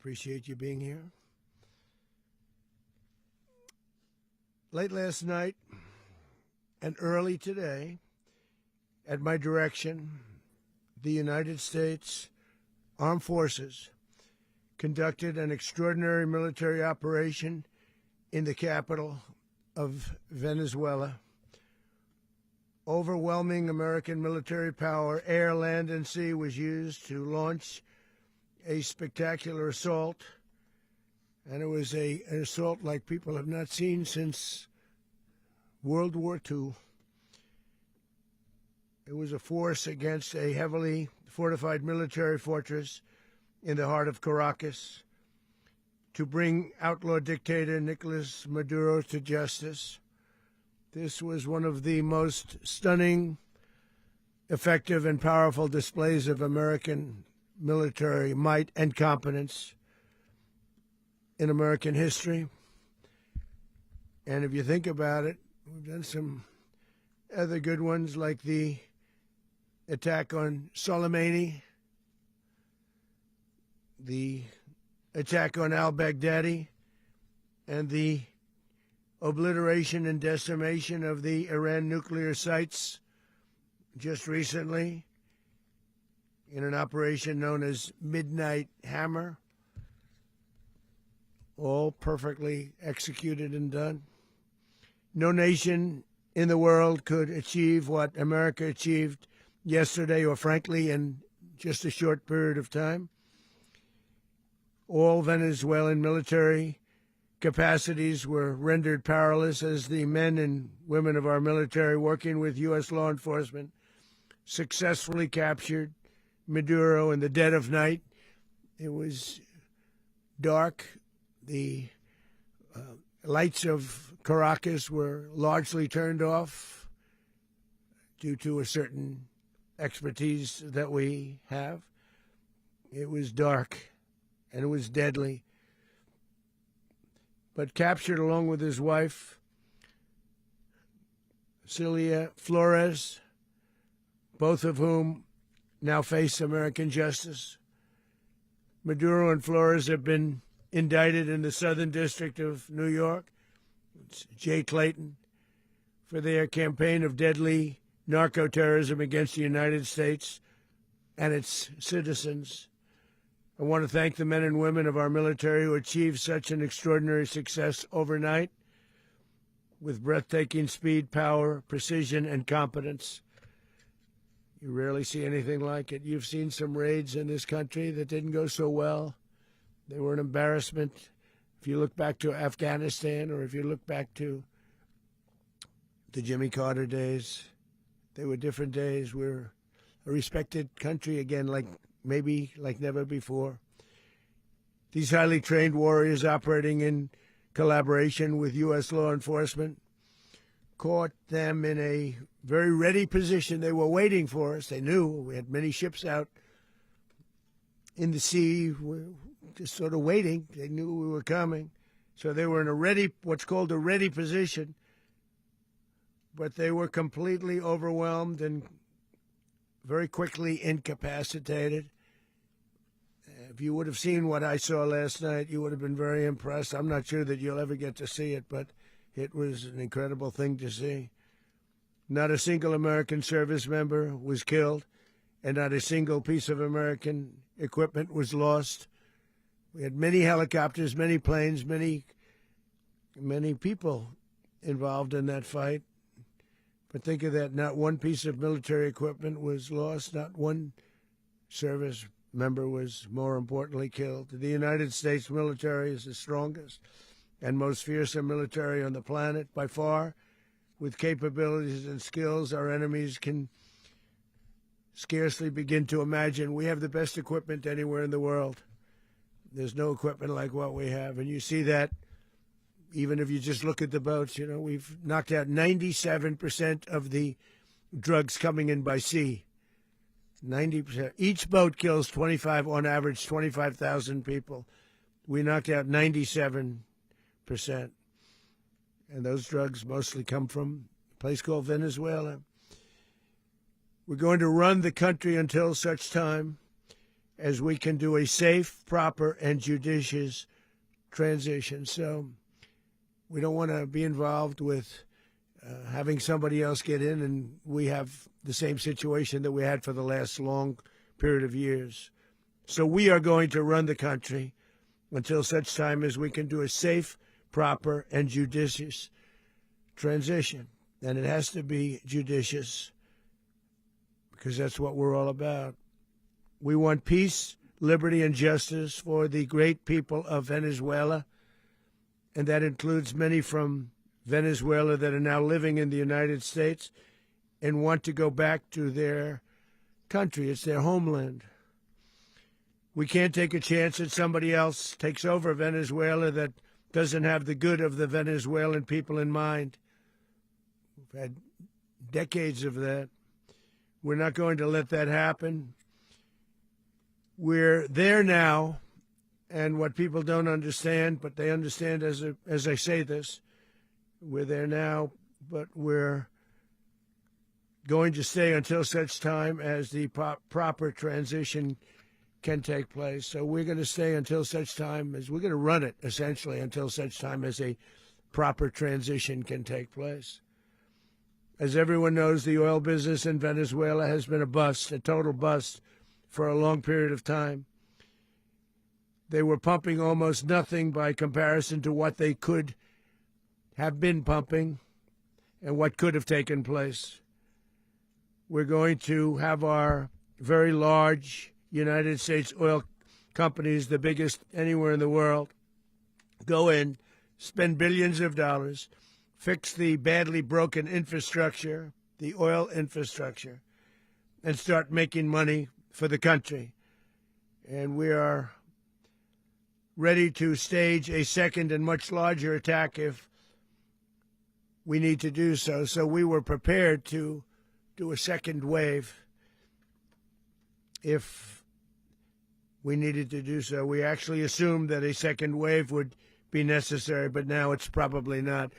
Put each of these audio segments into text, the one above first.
appreciate you being here. Late last night and early today, at my direction, the United States Armed Forces conducted an extraordinary military operation in the capital of Venezuela. Overwhelming American military power, air, land, and sea, was used to launch a spectacular assault. And it was an assault like people have not seen since World War II. It was a force against a heavily fortified military fortress in the heart of Caracas to bring outlaw dictator Nicolas Maduro to justice. This was one of the most stunning, effective, and powerful displays of American military might and competence in American history. And if you think about it, we've done some other good ones, like the attack on Soleimani, the attack on al-Baghdadi, and the obliteration and decimation of the Iran nuclear sites just recently in an operation known as Midnight Hammer, all perfectly executed and done. No nation in the world could achieve what America achieved yesterday, or frankly, in just a short period of time. All Venezuelan military capacities were rendered powerless as the men and women of our military, working with U.S. law enforcement, successfully captured Maduro in the dead of night. It was dark. The lights of Caracas were largely turned off due to a certain expertise that we have. It was dark and it was deadly. But captured along with his wife, Celia Flores, both of whom now face American justice. Maduro and Flores have been indicted in the Southern District of New York, it's Jay Clayton, for their campaign of deadly narco-terrorism against the United States and its citizens. I want to thank the men and women of our military who achieved such an extraordinary success overnight with breathtaking speed, power, precision, and competence. You rarely see anything like it. You've seen some raids in this country that didn't go so well. They were an embarrassment. If you look back to Afghanistan, or if you look back to the Jimmy Carter days, they were different days. We're a respected country again, like never before. These highly trained warriors, operating in collaboration with U.S. law enforcement, caught them in a very ready position. They were waiting for us. They knew we had many ships out in the sea, just sort of waiting. They knew we were coming. So they were in what's called a ready position. But they were completely overwhelmed and very quickly incapacitated. If you would have seen what I saw last night, you would have been very impressed. I'm not sure that you'll ever get to see it, but it was an incredible thing to see. Not a single American service member was killed, and not a single piece of American equipment was lost. We had many helicopters, many planes, many people involved in that fight. But think of that, not one piece of military equipment was lost, not one service member was, more importantly, killed. The United States military is the strongest and most fearsome military on the planet by far, with capabilities and skills our enemies can scarcely begin to imagine. We have the best equipment anywhere in the world. There's no equipment like what we have, and you see that even if you just look at the boats. You know, we've knocked out 97% of the drugs coming in by sea. 90%. Each boat kills on average, 25,000 people. We knocked out 97%. And those drugs mostly come from a place called Venezuela. We're going to run the country until such time as we can do a safe, proper, and judicious transition. So we don't want to be involved with having somebody else get in, and we have the same situation that we had for the last long period of years. So we are going to run the country until such time as we can do a safe, proper, and judicious transition. And it has to be judicious because that's what we're all about. We want peace, liberty, and justice for the great people of Venezuela, and that includes many from Venezuela that are now living in the United States and want to go back to their country. It's their homeland. We can't take a chance that somebody else takes over Venezuela that doesn't have the good of the Venezuelan people in mind. We've had decades of that. We're not going to let that happen. We're there now, and what people don't understand, but they understand as I say this, we're there now, but we're going to stay until such time as the proper transition can take place. So we're going to stay until such time as we're going to run it, essentially, until such time as a proper transition can take place. As everyone knows, the oil business in Venezuela has been a bust, a total bust, for a long period of time. They were pumping almost nothing by comparison to what they could have been pumping and what could have taken place. We're going to have our very large United States oil companies, the biggest anywhere in the world, go in, spend billions of dollars, fix the badly broken infrastructure, the oil infrastructure, and start making money for the country. And we are ready to stage a second and much larger attack if we need to do so. So we were prepared to do a second wave if we needed to do so. We actually assumed that a second wave would be necessary, but now it's probably not.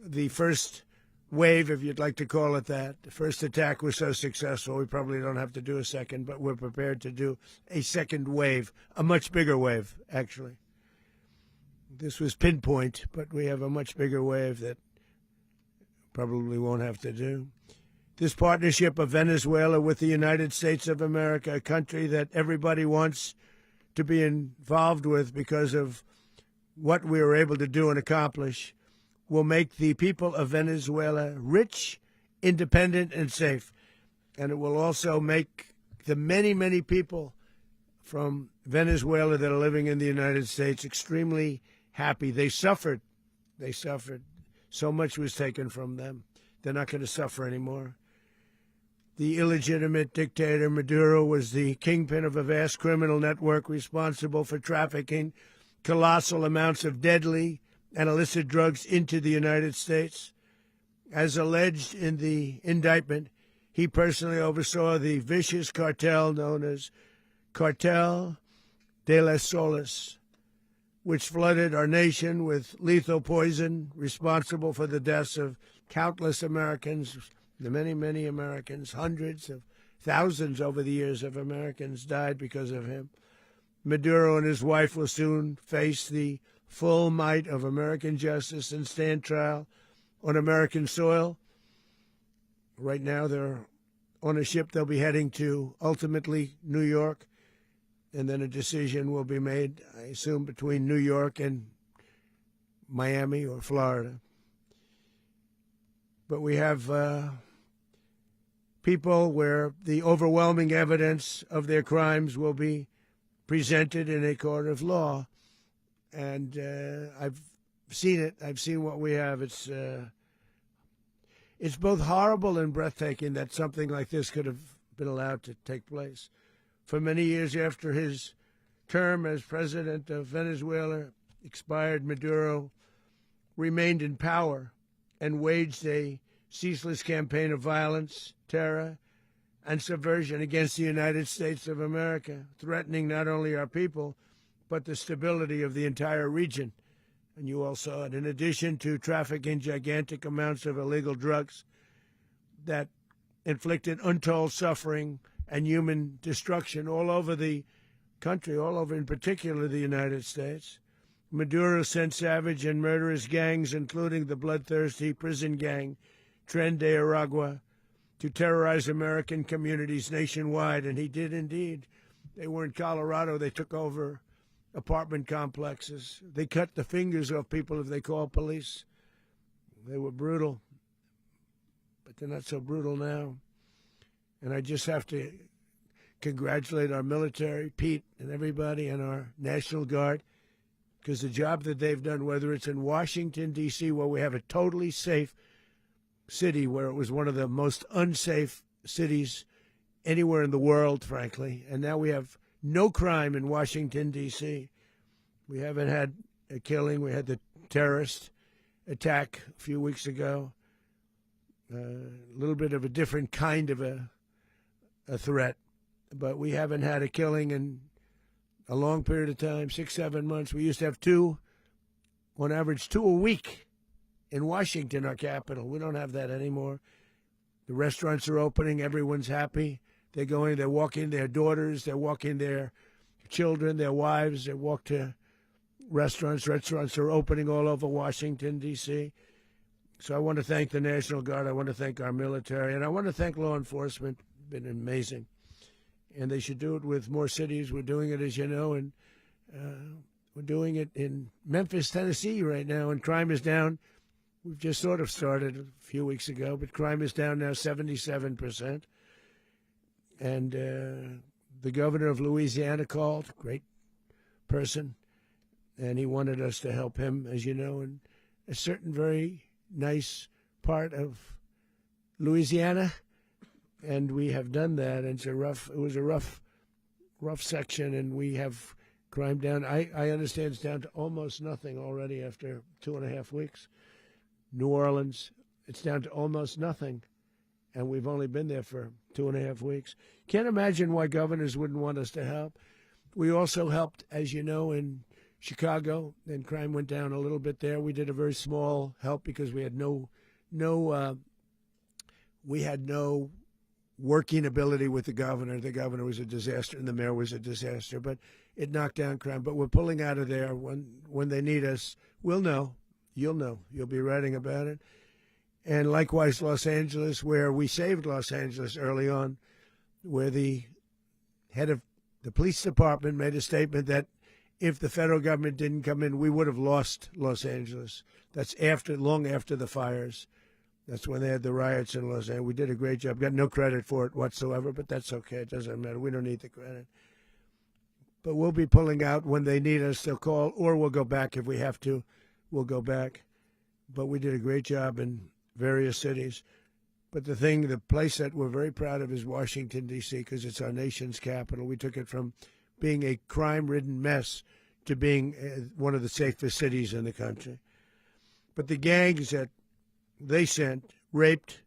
The first wave, if you'd like to call it that, the first attack was so successful, we probably don't have to do a second, but we're prepared to do a second wave, a much bigger wave, actually. This was pinpoint, but we have a much bigger wave that probably won't have to do. This partnership of Venezuela with the United States of America, a country that everybody wants to be involved with because of what we were able to do and accomplish, will make the people of Venezuela rich, independent, and safe. And it will also make the many, many people from Venezuela that are living in the United States extremely happy. They suffered. They suffered. So much was taken from them. They're not going to suffer anymore. The illegitimate dictator Maduro was the kingpin of a vast criminal network responsible for trafficking colossal amounts of deadly and illicit drugs into the United States. As alleged in the indictment, he personally oversaw the vicious cartel known as Cartel de las Solas, which flooded our nation with lethal poison, responsible for the deaths of countless Americans, the many, many Americans. Hundreds of thousands over the years of Americans died because of him. Maduro and his wife will soon face the full might of American justice and stand trial on American soil. Right now they're on a ship they'll be heading to, ultimately, New York, and then a decision will be made, I assume, between New York and Miami or Florida. But we have people where the overwhelming evidence of their crimes will be presented in a court of law. And I've seen it. I've seen what we have. It's both horrible and breathtaking that something like this could have been allowed to take place. For many years after his term as president of Venezuela expired, Maduro remained in power and waged a ceaseless campaign of violence, terror, and subversion against the United States of America, threatening not only our people, but the stability of the entire region. And you all saw it. In addition to trafficking gigantic amounts of illegal drugs that inflicted untold suffering and human destruction all over the country, all over, in particular the United States. Maduro sent savage and murderous gangs, including the bloodthirsty prison gang Tren de Aragua, to terrorize American communities nationwide, and he did indeed. They were in Colorado. They took over apartment complexes. They cut the fingers off people if they called police. They were brutal, but they're not so brutal now. And I just have to congratulate our military, Pete, and everybody, and our National Guard, because the job that they've done, whether it's in Washington, D.C., where we have a totally safe city, where it was one of the most unsafe cities anywhere in the world, frankly, and now we have no crime in Washington, D.C. We haven't had a killing. We had the terrorist attack a few weeks ago, a little bit of a different kind of a threat, but we haven't had a killing in a long period of time, 6-7 months. We used to have two, on average, 2 a week in Washington, our capital. We don't have that anymore. The restaurants are opening. Everyone's happy. They're going, they're walking their daughters, they're walking their children, their wives. They walk to restaurants. Restaurants are opening all over Washington, D.C. So I want to thank the National Guard. I want to thank our military. And I want to thank law enforcement. It's been amazing. And they should do it with more cities. We're doing it, as you know, and we're doing it in Memphis, Tennessee right now, and crime is down. We've just sort of started a few weeks ago, but crime is down now 77%. And the governor of Louisiana called, great person, and he wanted us to help him, as you know, in a certain very nice part of Louisiana. And we have done that. And it was a rough section, and we have crime down. I understand it's down to almost nothing already after 2.5 weeks. New Orleans, it's down to almost nothing, and we've only been there for 2.5 weeks. Can't imagine why governors wouldn't want us to help. We also helped, as you know, in Chicago, and crime went down a little bit there. We did a very small help because we had no working ability with the governor. The governor was a disaster, and the mayor was a disaster, but it knocked down crime. But we're pulling out of there. When they need us, we'll know. You'll know. You'll be writing about it. And likewise, Los Angeles, where we saved Los Angeles early on, where the head of the police department made a statement that if the federal government didn't come in, we would have lost Los Angeles. That's long after the fires. That's when they had the riots in Los Angeles. We did a great job. Got no credit for it whatsoever, but that's okay. It doesn't matter. We don't need the credit. But we'll be pulling out when they need us. They'll call, or we'll go back if we have to. We'll go back. But we did a great job in various cities. But the place that we're very proud of is Washington, D.C., because it's our nation's capital. We took it from being a crime-ridden mess to being one of the safest cities in the country. But the gangs that they sent raped,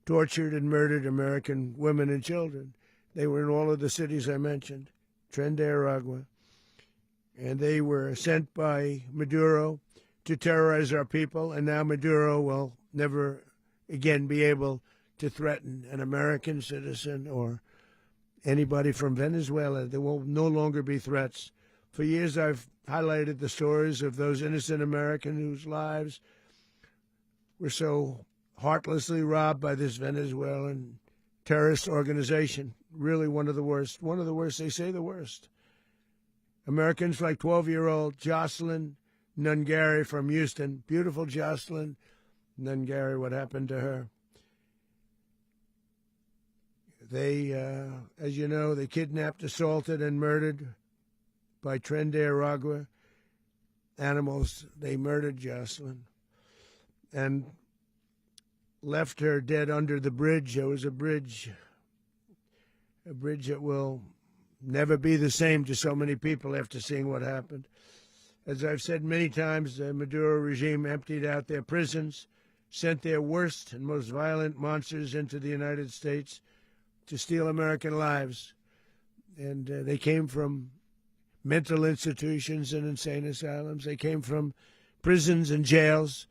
tortured, and murdered American women and children. They were in all of the cities I mentioned, Tren de Aragua. And they were sent by Maduro to terrorize our people, and now Maduro will never again be able to threaten an American citizen or anybody from Venezuela. There will no longer be threats. For years I've highlighted the stories of those innocent Americans whose lives were so heartlessly robbed by this Venezuelan terrorist organization. Really one of the worst. One of the worst, they say the worst. Americans like 12-year-old Jocelyn Nungari from Houston. Beautiful Jocelyn Nungari, what happened to her? They, as you know, they kidnapped, assaulted, and murdered by Tren de Aragua animals. They murdered Jocelyn and left her dead under the bridge. There was a bridge that will never be the same to so many people after seeing what happened. As I've said many times, the Maduro regime emptied out their prisons, sent their worst and most violent monsters into the United States to steal American lives. And they came from mental institutions and insane asylums. They came from prisons and jails.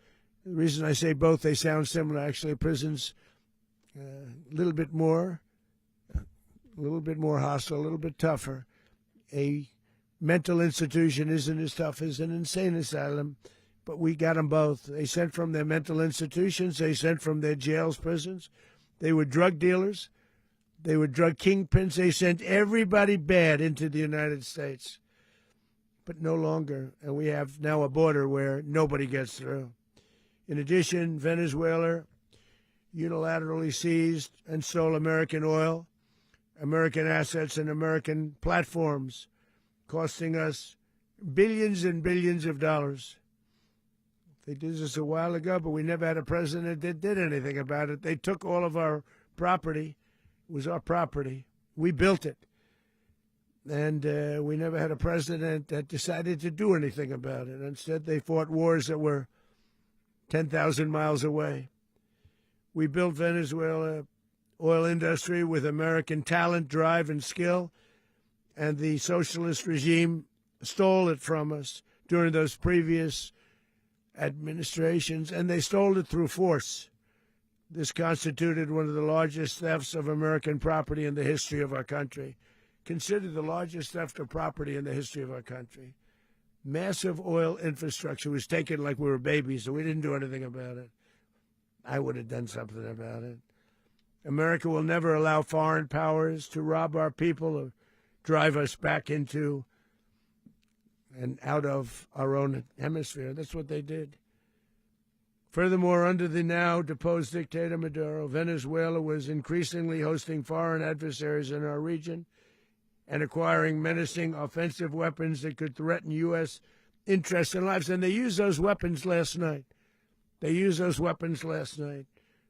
The reason I say both, they sound similar. Actually, prisons a little bit more hostile, a little bit tougher. A mental institution isn't as tough as an insane asylum, but we got them both. They sent from their mental institutions. They sent from their jails, prisons. They were drug dealers. They were drug kingpins. They sent everybody bad into the United States, but no longer. And we have now a border where nobody gets through. In addition, Venezuela unilaterally seized and stole American oil, American assets, and American platforms, costing us billions and billions of dollars. They did this a while ago, but we never had a president that did anything about it. They took all of our property. It was our property. We built it. And we never had a president that decided to do anything about it. Instead, they fought wars that were 10,000 miles away. We built Venezuela oil industry with American talent, drive, and skill, and the socialist regime stole it from us during those previous administrations, and they stole it through force. This constituted one of the largest thefts of American property in the history of our country. Considered the largest theft of property in the history of our country. Massive oil infrastructure was taken like we were babies, so we didn't do anything about it. I would have done something about it. America will never allow foreign powers to rob our people or drive us back into and out of our own hemisphere. That's what they did. Furthermore, under the now deposed dictator Maduro, Venezuela was increasingly hosting foreign adversaries in our region and acquiring menacing offensive weapons that could threaten U.S. interests and lives. And they used those weapons last night.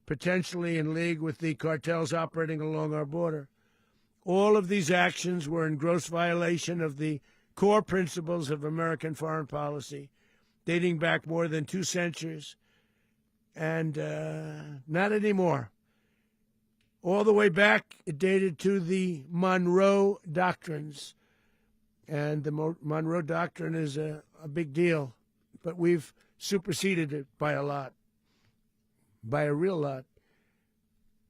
Potentially in league with the cartels operating along our border. All of these actions were in gross violation of the core principles of American foreign policy, dating back more than 2 centuries, and not anymore. All the way back, it dated to the Monroe Doctrines, and the Monroe Doctrine is a big deal, but we've superseded it by a lot. By a real lot.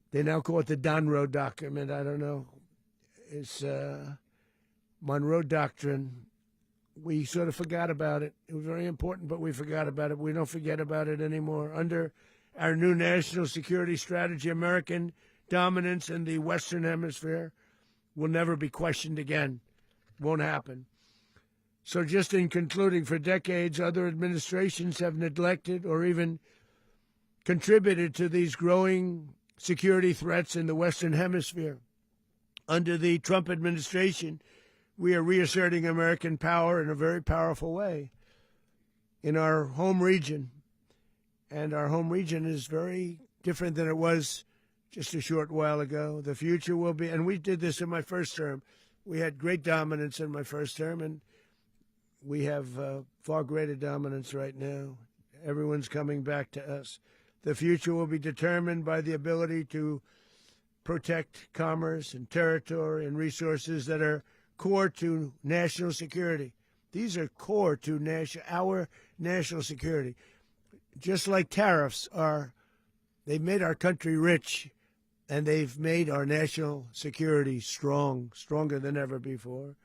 They now call it the Donroe Document. I don't know. It's Monroe Doctrine. We sort of forgot about it. It was very important, but we forgot about it. We don't forget about it anymore. Under our new national security strategy, American dominance in the Western Hemisphere will never be questioned again. Won't happen. So just in concluding, for decades, other administrations have neglected or even contributed to these growing security threats in the Western Hemisphere. Under the Trump administration, we are reasserting American power in a very powerful way in our home region. And our home region is very different than it was just a short while ago. The future will be, and we did this in my first term. We had great dominance in my first term, and we have far greater dominance right now. Everyone's coming back to us. The future will be determined by the ability to protect commerce and territory and resources that are core to national security. These are core to our national security. Just like tariffs they've made our country rich, and they've made our national security stronger than ever before.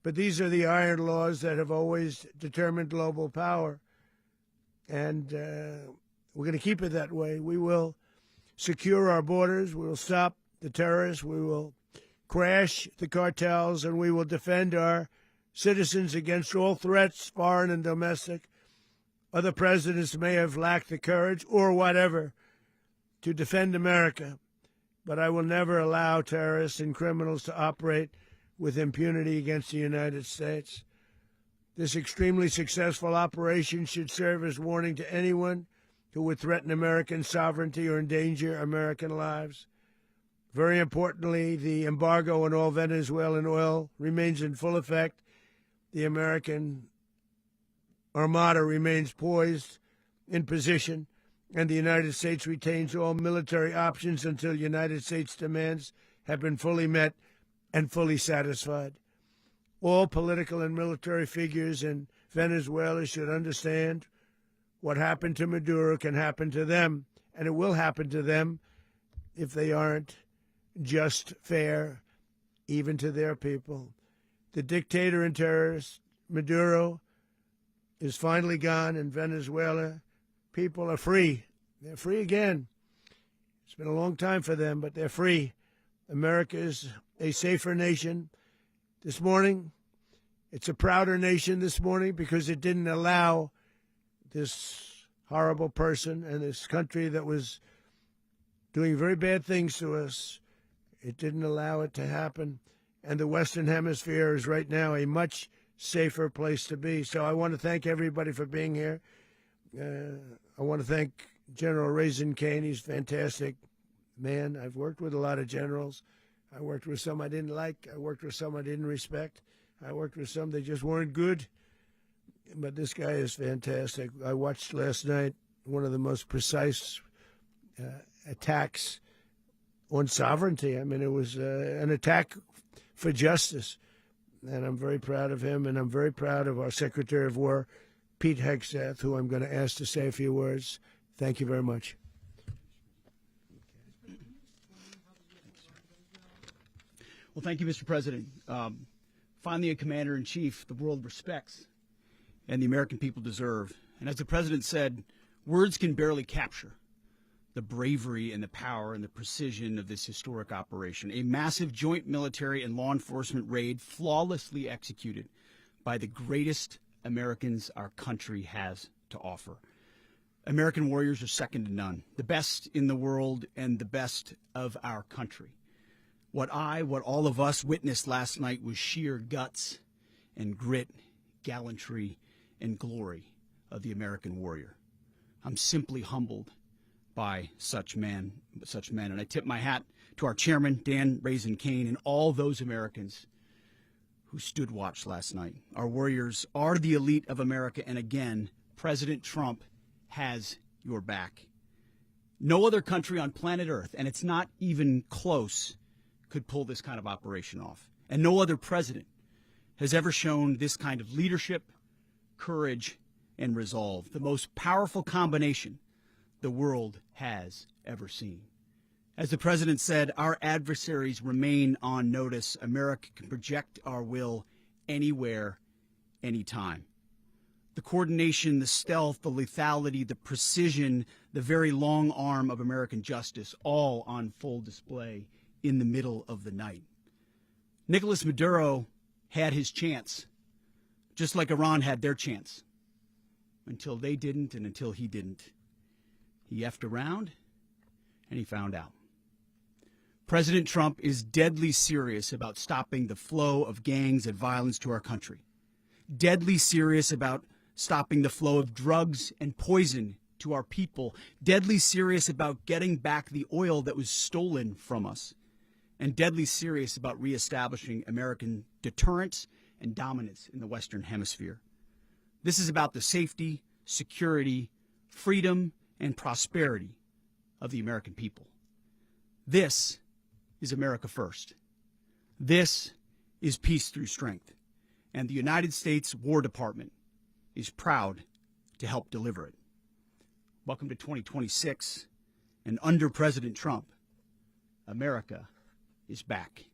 But these are the iron laws that have always determined global power, and we're going to keep it that way. We will secure our borders. We will stop the terrorists. We will crash the cartels, and we will defend our citizens against all threats, foreign and domestic. Other presidents may have lacked the courage or whatever to defend America, but I will never allow terrorists and criminals to operate with impunity against the United States. This extremely successful operation should serve as warning to anyone who would threaten American sovereignty or endanger American lives. Very importantly, the embargo on all Venezuelan oil remains in full effect. The American Armada remains poised in position, and the United States retains all military options until United States demands have been fully met and fully satisfied. All political and military figures in Venezuela should understand what happened to Maduro can happen to them, and it will happen to them if they aren't just fair, even to their people. The dictator and terrorist, Maduro, is finally gone in Venezuela. People are free. They're free again. It's been a long time for them, but they're free. America is a safer nation this morning. It's a prouder nation this morning because it didn't allow this horrible person and this country that was doing very bad things to us. It didn't allow it to happen. And the Western Hemisphere is right now a much safer place to be. So I want to thank everybody for being here. I want to thank General Raisin Kane. He's a fantastic man. I've worked with a lot of generals. I worked with some I didn't like. I worked with some I didn't respect. I worked with some that just weren't good. But this guy is fantastic. I watched last night one of the most precise attacks on sovereignty. I mean, it was an attack for justice. And I'm very proud of him, and I'm very proud of our Secretary of War, Pete Hegseth, who I'm going to ask to say a few words. Thank you very much. Well, thank you, Mr. President. Finally, a commander-in-chief the world respects and the American people deserve. And as the President said, words can barely capture the bravery and the power and the precision of this historic operation. A massive joint military and law enforcement raid flawlessly executed by the greatest Americans our country has to offer. American warriors are second to none, the best in the world and the best of our country. What all of us witnessed last night was sheer guts and grit, gallantry, and glory of the American warrior. I'm simply humbled by such men. And I tip my hat to our chairman, Dan Raisin Kane, and all those Americans who stood watch last night. Our warriors are the elite of America, and again, President Trump has your back. No other country on planet Earth, and it's not even close, could pull this kind of operation off. And no other president has ever shown this kind of leadership, courage, and resolve, the most powerful combination the world has ever seen. As the President said, our adversaries remain on notice. America can project our will anywhere, anytime. The coordination, the stealth, the lethality, the precision, the very long arm of American justice, all on full display in the middle of the night. Nicolas Maduro had his chance, just like Iran had their chance, until they didn't and until he didn't. He effed around, and he found out. President Trump is deadly serious about stopping the flow of gangs and violence to our country, deadly serious about stopping the flow of drugs and poison to our people, deadly serious about getting back the oil that was stolen from us, and deadly serious about reestablishing American deterrence and dominance in the Western Hemisphere. This is about the safety, security, freedom, and prosperity of the American people. This is America first. This is peace through strength. And the United States War Department is proud to help deliver it. Welcome to 2026. And under President Trump, America is back.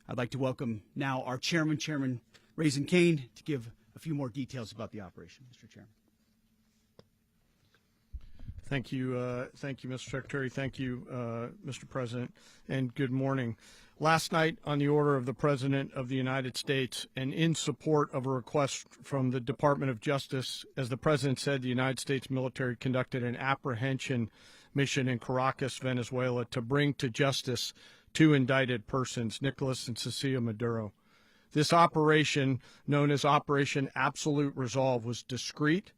I'd like to welcome now our chairman, Chairman Raisin Kane, to give a few more details about the operation. Mr. Chairman. Thank you, Mr. Secretary. Thank you, Mr. President, and good morning. Last night, on the order of the President of the United States and in support of a request from the Department of Justice, as the President said, the United States military conducted an apprehension mission in Caracas, Venezuela, to bring to justice two indicted persons, Nicolas and Cecilia Maduro. This operation, known as Operation Absolute Resolve, was discreet,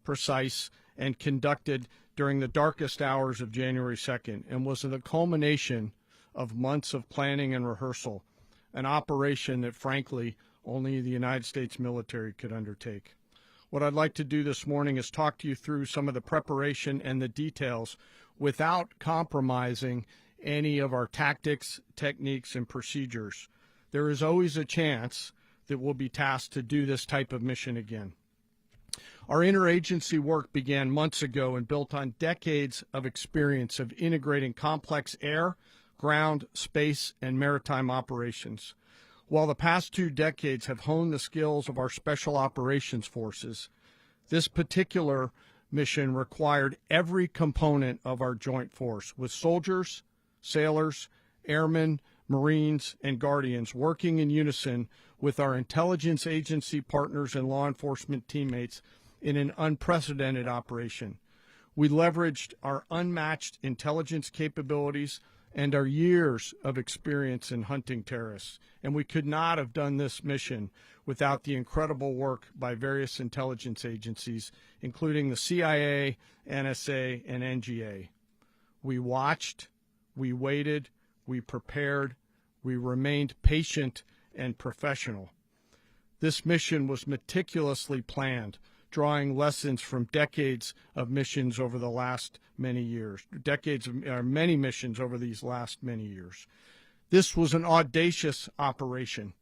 precise, and conducted during the darkest hours of January 2nd and was the culmination of months of planning and rehearsal, an operation that, frankly, only the United States military could undertake. What I'd like to do this morning is talk to you through some of the preparation and the details without compromising any of our tactics, techniques, and procedures. There is always a chance that we'll be tasked to do this type of mission again. Our interagency work began months ago and built on decades of experience of integrating complex air, ground, space, and maritime operations. While the past 2 decades have honed the skills of our special operations forces, this particular mission required every component of our joint force, with soldiers, sailors, airmen, Marines, and Guardians working in unison with our intelligence agency partners and law enforcement teammates in an unprecedented operation. We leveraged our unmatched intelligence capabilities and our years of experience in hunting terrorists, and we could not have done this mission without the incredible work by various intelligence agencies, including the CIA, NSA, and NGA. We watched, we waited, we prepared, we remained patient and professional. This mission was meticulously planned, drawing lessons from decades of missions over the last many years, many missions over these last many years. This was an audacious operation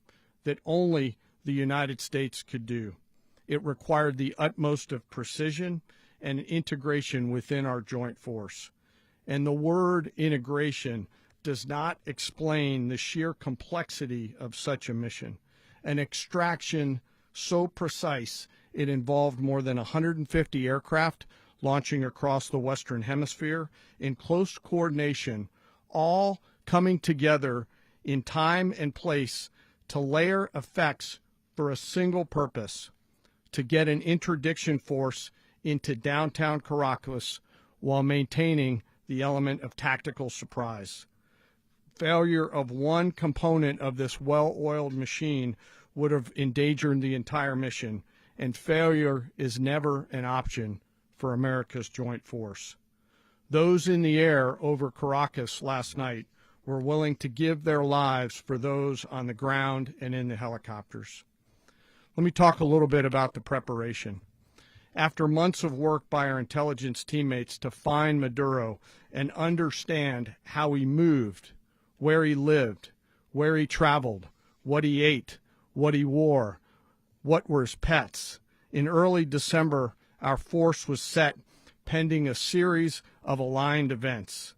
that only the United States could do. It required the utmost of precision and integration within our joint force. And the word integration does not explain the sheer complexity of such a mission. An extraction so precise it involved more than 150 aircraft launching across the Western Hemisphere in close coordination, all coming together in time and place to layer effects for a single purpose: to get an interdiction force into downtown Caracas while maintaining the element of tactical surprise. Failure of one component of this well-oiled machine would have endangered the entire mission, and failure is never an option for America's joint force. Those in the air over Caracas last night were willing to give their lives for those on the ground and in the helicopters. Let me talk a little bit about the preparation. After months of work by our intelligence teammates to find Maduro and understand how he moved, where he lived, where he traveled, what he ate, what he wore, what were his pets, in early December, our force was set pending a series of aligned events.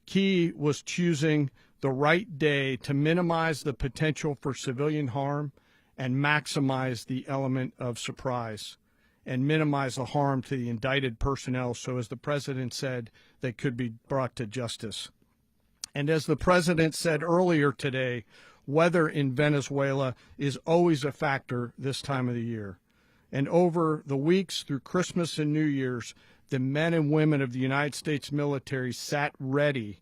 Key was choosing the right day to minimize the potential for civilian harm and maximize the element of surprise, and minimize the harm to the indicted personnel so, as the president said, they could be brought to justice. And as the president said earlier today, weather in Venezuela is always a factor this time of the year. And over the weeks through Christmas and New Year's, the men and women of the United States military sat ready,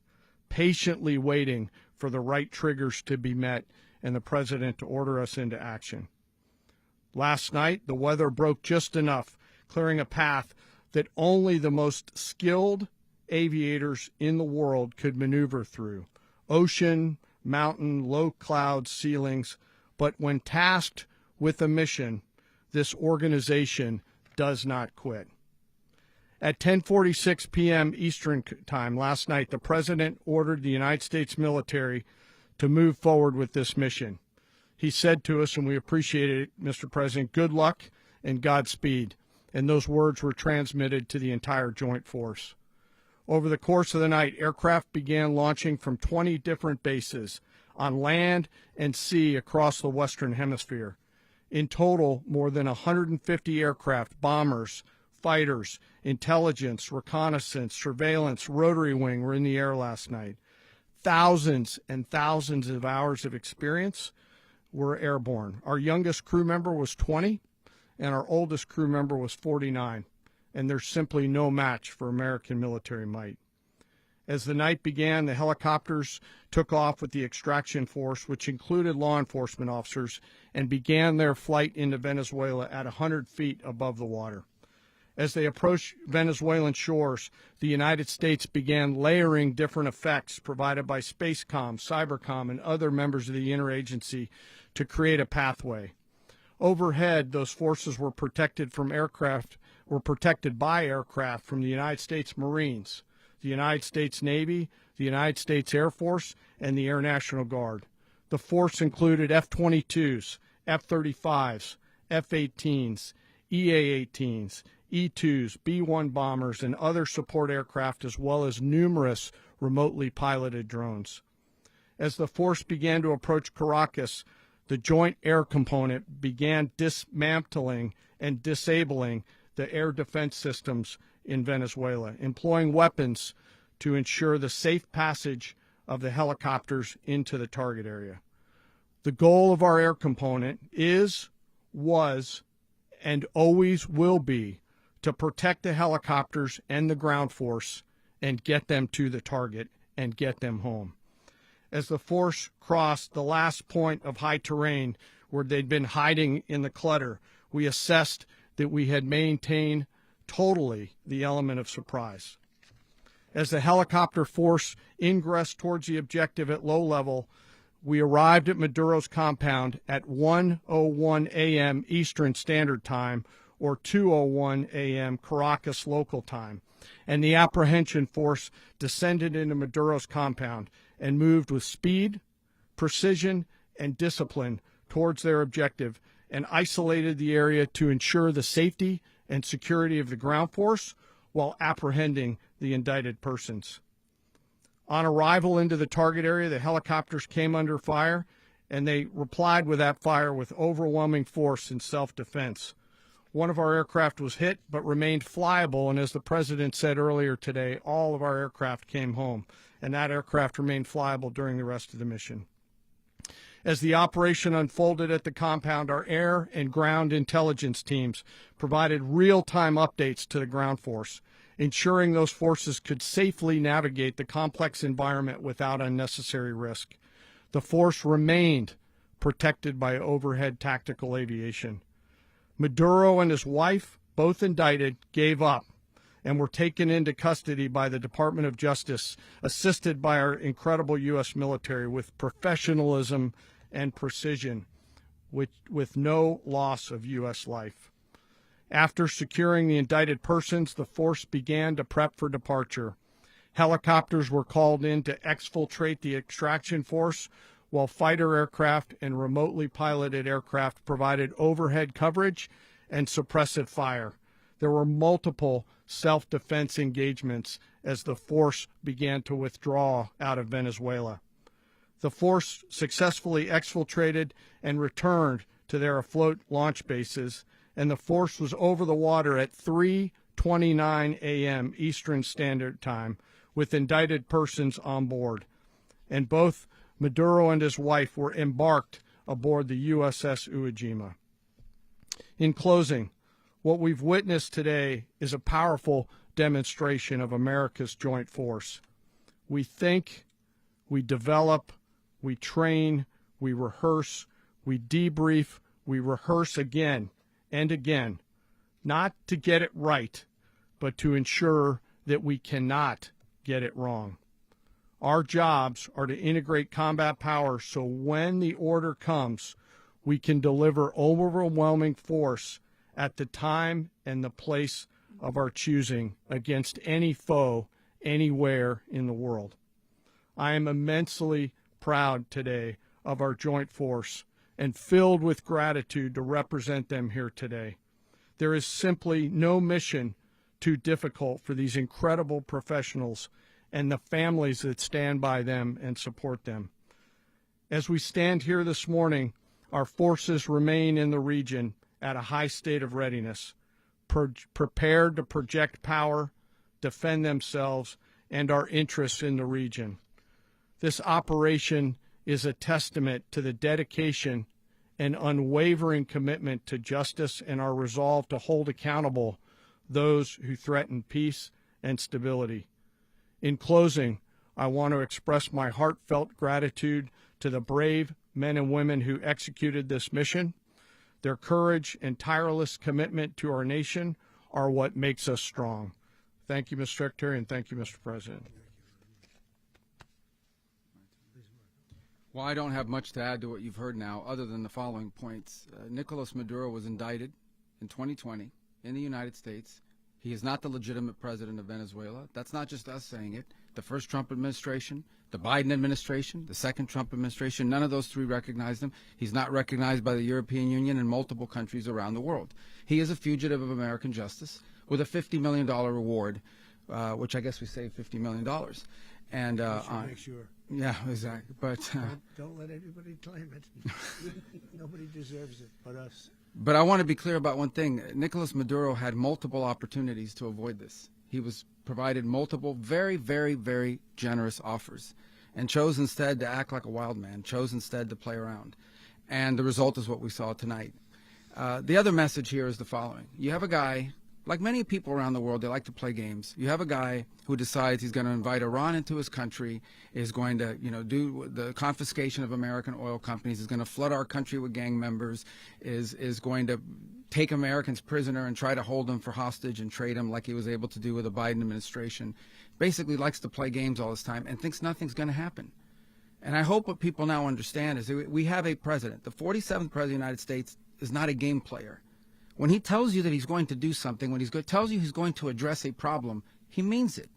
patiently waiting for the right triggers to be met and the president to order us into action. Last night, the weather broke just enough, clearing a path that only the most skilled aviators in the world could maneuver through. Ocean, mountain, low cloud ceilings, but when tasked with a mission, this organization does not quit. At 10:46 p.m. Eastern Time last night, the president ordered the United States military to move forward with this mission. He said to us, and we appreciate it, Mr. President, good luck and Godspeed. And those words were transmitted to the entire joint force. Over the course of the night, aircraft began launching from 20 different bases on land and sea across the Western Hemisphere. In total, more than 150 aircraft, bombers, fighters, intelligence, reconnaissance, surveillance, rotary wing were in the air last night. Thousands and thousands of hours of experience were airborne. Our youngest crew member was 20, and our oldest crew member was 49, and there's simply no match for American military might. As the night began, the helicopters took off with the extraction force, which included law enforcement officers, and began their flight into Venezuela at 100 feet above the water. As they approached Venezuelan shores, the United States began layering different effects provided by Spacecom, Cybercom, and other members of the interagency to create a pathway. Overhead, those forces were protected by aircraft from the United States Marines, the United States Navy, the United States Air Force, and the Air National Guard. The force included F-22s, F-35s, F-18s, EA-18s, E-2s, B-1 bombers, and other support aircraft, as well as numerous remotely piloted drones. As the force began to approach Caracas, the Joint Air Component began dismantling and disabling the air defense systems in Venezuela, employing weapons to ensure the safe passage of the helicopters into the target area. The goal of our air component is, was, and always will be to protect the helicopters and the ground force and get them to the target and get them home. As the force crossed the last point of high terrain where they'd been hiding in the clutter, we assessed that we had maintained totally the element of surprise. As the helicopter force ingressed towards the objective at low level, we arrived at Maduro's compound at 1:01 a.m. Eastern Standard Time, or 2:01 a.m. Caracas local time, and the apprehension force descended into Maduro's compound and moved with speed, precision, and discipline towards their objective and isolated the area to ensure the safety and security of the ground force while apprehending the indicted persons. On arrival into the target area, the helicopters came under fire, and they replied with that fire with overwhelming force in self-defense. One of our aircraft was hit but remained flyable, and as the President said earlier today, all of our aircraft came home, and that aircraft remained flyable during the rest of the mission. As the operation unfolded at the compound, our air and ground intelligence teams provided real-time updates to the ground force, ensuring those forces could safely navigate the complex environment without unnecessary risk. The force remained protected by overhead tactical aviation. Maduro and his wife, both indicted, gave up and were taken into custody by the Department of Justice, assisted by our incredible U.S. military with professionalism and precision, with no loss of U.S. life. After securing the indicted persons, the force began to prep for departure. Helicopters were called in to exfiltrate the extraction force, while fighter aircraft and remotely piloted aircraft provided overhead coverage and suppressive fire. There were multiple self-defense engagements as the force began to withdraw out of Venezuela. The force successfully exfiltrated and returned to their afloat launch bases, and the force was over the water at 3:29 a.m. Eastern Standard Time with indicted persons on board. And both Maduro and his wife were embarked aboard the USS Iwo Jima. In closing, what we've witnessed today is a powerful demonstration of America's joint force. We think, we develop, we train, we rehearse, we debrief, we rehearse again and again, not to get it right, but to ensure that we cannot get it wrong. Our jobs are to integrate combat power so when the order comes, we can deliver overwhelming force at the time and the place of our choosing against any foe anywhere in the world. I am immensely proud today of our joint force and filled with gratitude to represent them here today. There is simply no mission too difficult for these incredible professionals and the families that stand by them and support them. As we stand here this morning, our forces remain in the region at a high state of readiness, prepared to project power, defend themselves, and our interests in the region. This operation is a testament to the dedication and unwavering commitment to justice and our resolve to hold accountable those who threaten peace and stability. In closing, I want to express my heartfelt gratitude to the brave men and women who executed this mission. Their courage and tireless commitment to our nation are what makes us strong. Thank you, Mr. Secretary, and thank you, Mr. President. Well, I don't have much to add to what you've heard now, other than the following points. Nicolas Maduro was indicted in 2020 in the United States. He is not the legitimate president of Venezuela. That's not just us saying it. The first Trump administration, the Biden administration, the second Trump administration, none of those three recognized him. He's not recognized by the European Union and multiple countries around the world. He is a fugitive of American justice with a $50 million reward, which I guess we saved $50 million. And Make sure. Yeah, exactly. But Don't let anybody claim it. Nobody deserves it but us. but I want to be clear about one thing. Nicolas Maduro had multiple opportunities to avoid this. He was provided multiple very, very, very generous offers and chose instead to act like a wild man, chose instead to play around. And the result is what we saw tonight. The other message here is the following. You have a guy, like many people around the world, they like to play games. You have a guy who decides he's going to invite Iran into his country, is going to, do the confiscation of American oil companies, is going to flood our country with gang members, is going to take Americans prisoner and try to hold them for hostage and trade them like he was able to do with the Biden administration. Basically likes to play games all this time and thinks nothing's going to happen. And I hope what people now understand is that we have a president. The 47th president of the United States is not a game player. When he tells you that he's going to do something, when tells you he's going to address a problem, he means it.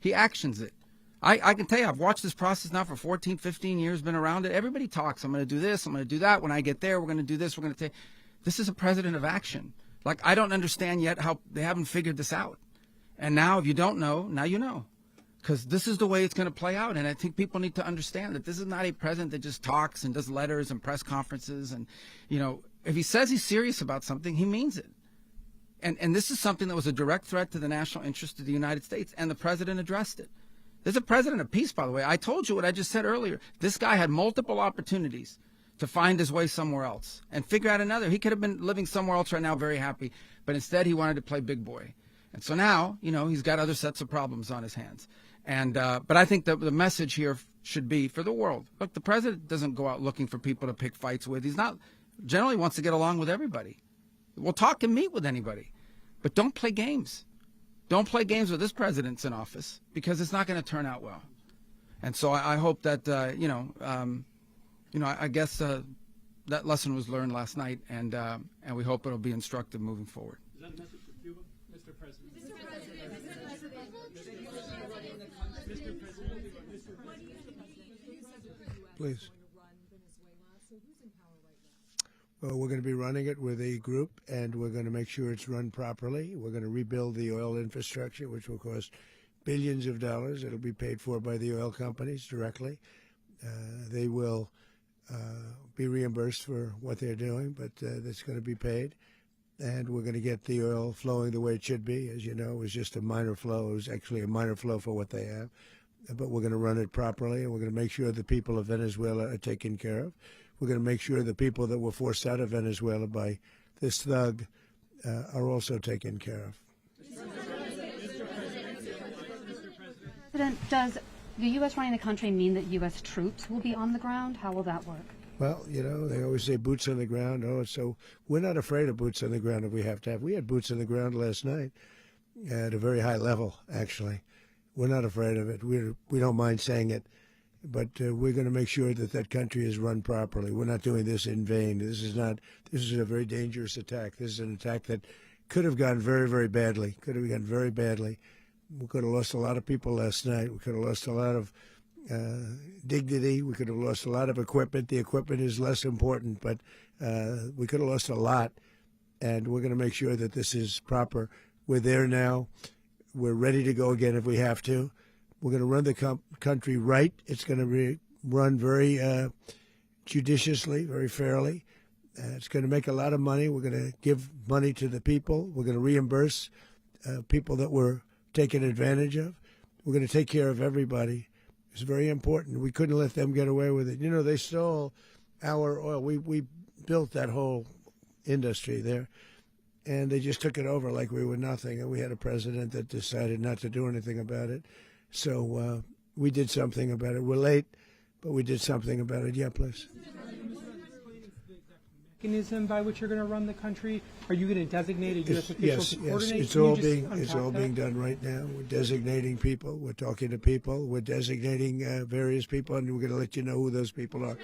He actions it. I can tell you, I've watched this process now for 14, 15 years, been around it. Everybody talks. I'm going to do this. I'm going to do that. When I get there, we're going to do this. We're going to take. This is a president of action. Like, I don't understand yet how they haven't figured this out. And now, if you don't know, now you know. Because this is the way it's going to play out. And I think people need to understand that this is not a president that just talks and does letters and press conferences. And, if he says he's serious about something, he means it. And this is something that was a direct threat to the national interest of the United States, and the president addressed it. There's a president of peace, by the way. I told you what I just said earlier. This guy had multiple opportunities to find his way somewhere else and figure out another. He could have been living somewhere else right now very happy, but instead he wanted to play big boy. And so now, he's got other sets of problems on his hands. And but I think the message here should be for the world. Look, the president doesn't go out looking for people to pick fights with. He's not generally wants to get along with everybody. We'll talk and meet with anybody, but don't play games. Don't play games with this president's in office, because it's not going to turn out well. And so I hope that I guess that lesson was learned last night, and we hope it'll be instructive moving forward. Is that a message for Cuba, Mr. President? Please. Well, we're going to be running it with a group, and we're going to make sure it's run properly. We're going to rebuild the oil infrastructure, which will cost billions of dollars. It'll be paid for by the oil companies directly. They will be reimbursed for what they're doing, but that's going to be paid. And we're going to get the oil flowing the way it should be. As you know, it was just a minor flow. It was actually a minor flow for what they have. But we're going to run it properly, and we're going to make sure the people of Venezuela are taken care of. We're going to make sure the people that were forced out of Venezuela by this thug are also taken care of. President, does the U.S. running the country mean that U.S. troops will be on the ground? How will that work? Well, they always say boots on the ground. So we're not afraid of boots on the ground if we have to have. We had boots on the ground last night at a very high level, actually. We're not afraid of it. We don't mind saying it. But we're going to make sure that that country is run properly. We're not doing this in vain. This is a very dangerous attack. This is an attack that could have gone very, very badly. Could have gone very badly. We could have lost a lot of people last night. We could have lost a lot of dignity. We could have lost a lot of equipment. The equipment is less important, but we could have lost a lot. And we're going to make sure that this is proper. We're there now. We're ready to go again if we have to. We're going to run the country right. It's going to be run very judiciously, very fairly. It's going to make a lot of money. We're going to give money to the people. We're going to reimburse people that were taken advantage of. We're going to take care of everybody. It's very important. We couldn't let them get away with it. They stole our oil. We built that whole industry there, and they just took it over like we were nothing. And we had a president that decided not to do anything about it. So we did something about it. We're late, but we did something about it. Yeah, please. Mechanism by which you're going to run the country? Are you going to designate a U.S. official to coordinate? It's all being done right now. We're designating people. We're talking to people. We're designating various people, and we're going to let you know who those people are.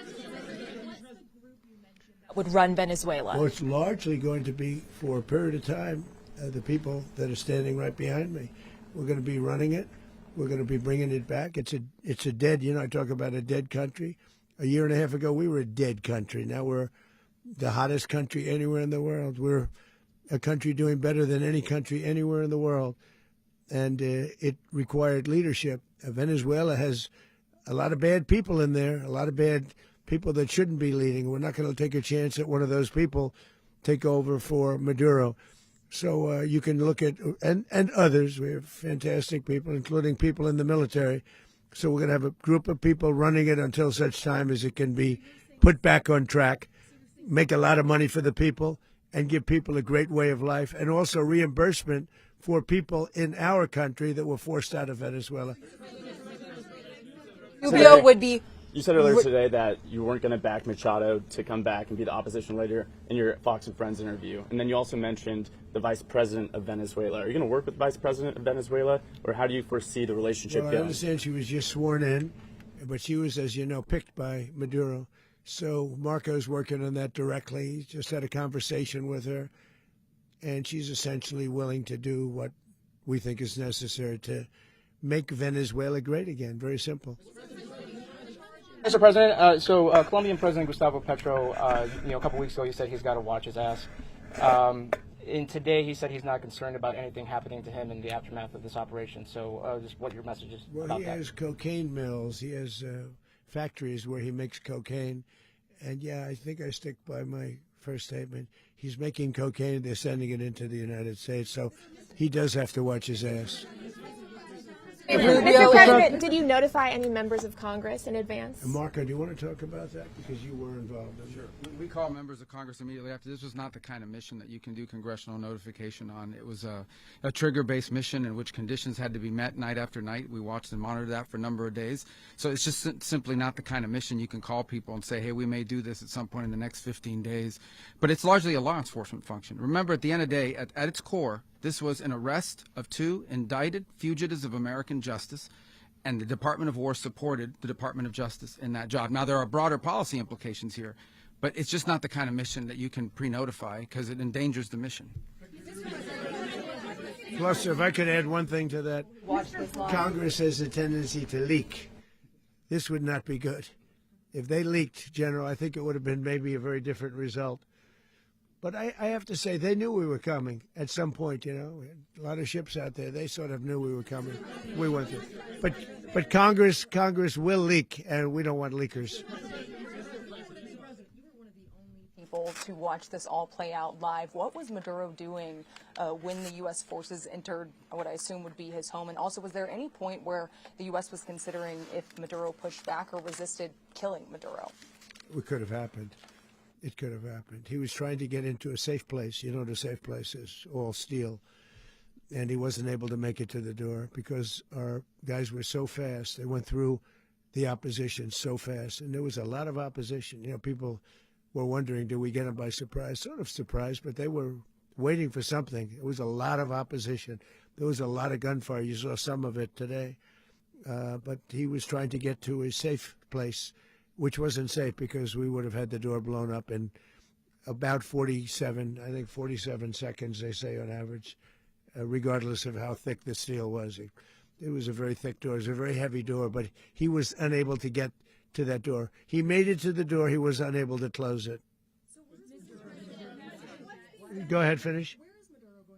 Would run Venezuela? Well, it's largely going to be for a period of time. The people that are standing right behind me, we're going to be running it. We're going to be bringing it back. It's a dead. I talk about a dead country. A year and a half ago, we were a dead country. Now we're the hottest country anywhere in the world. We're a country doing better than any country anywhere in the world. And it required leadership. Venezuela has a lot of bad people in there, a lot of bad people that shouldn't be leading. We're not going to take a chance that one of those people take over for Maduro. So you can look at, and others. We have fantastic people, including people in the military. So we're going to have a group of people running it until such time as it can be put back on track, make a lot of money for the people, and give people a great way of life, and also reimbursement for people in our country that were forced out of Venezuela. Rubio would be. You said earlier today that you weren't going to back Machado to come back and be the opposition leader in your Fox and Friends interview. And then you also mentioned the vice president of Venezuela. Are you going to work with the vice president of Venezuela, or how do you foresee the relationship Well, going? I understand she was just sworn in, but she was, as you know, picked by Maduro. So Marco's working on that directly. He just had a conversation with her, and she's essentially willing to do what we think is necessary to make Venezuela great again. Very simple. Mr. President, Colombian President Gustavo Petro, a couple weeks ago, he said he's got to watch his ass. And today, he said he's not concerned about anything happening to him in the aftermath of this operation. So, just what your message is well, about he that. has cocaine mills. He has factories where he makes cocaine. And, yeah, I think I stick by my first statement. He's making cocaine. They're sending it into the United States. So he does have to watch his ass. Mr. President, did you notify any members of Congress in advance? Marco, do you want to talk about that? Because you were involved in it. Sure. We call members of Congress immediately after. This was not the kind of mission that you can do congressional notification on. It was a trigger-based mission in which conditions had to be met night after night. We watched and monitored that for a number of days. So it's just simply not the kind of mission you can call people and say, hey, we may do this at some point in the next 15 days. But it's largely a law enforcement function. Remember, at the end of the day, at its core, this was an arrest of 2 indicted fugitives of American justice, and the Department of War supported the Department of Justice in that job. Now, there are broader policy implications here, but it's just not the kind of mission that you can pre-notify because it endangers the mission. Plus, if I could add one thing to that, Congress has a tendency to leak. This would not be good. If they leaked, General, I think it would have been maybe a very different result. But I have to say, they knew we were coming at some point, A lot of ships out there, they sort of knew we were coming. We went through. But Congress will leak, and we don't want leakers. People to watch this all play out live. What was Maduro doing when the U.S. forces entered what I assume would be his home? And also, was there any point where the U.S. was considering if Maduro pushed back or resisted killing Maduro? It could have happened. It could have happened. He was trying to get into a safe place. The safe place is all steel. And he wasn't able to make it to the door because our guys were so fast. They went through the opposition so fast. And there was a lot of opposition. People were wondering, do we get them by surprise? Sort of surprised, but they were waiting for something. It was a lot of opposition. There was a lot of gunfire. You saw some of it today. But he was trying to get to a safe place, which wasn't safe because we would have had the door blown up in about 47 seconds, they say on average, regardless of how thick the steel was. It was a very thick door. It was a very heavy door, but he was unable to get to that door. He made it to the door. He was unable to close it. Go ahead, finish.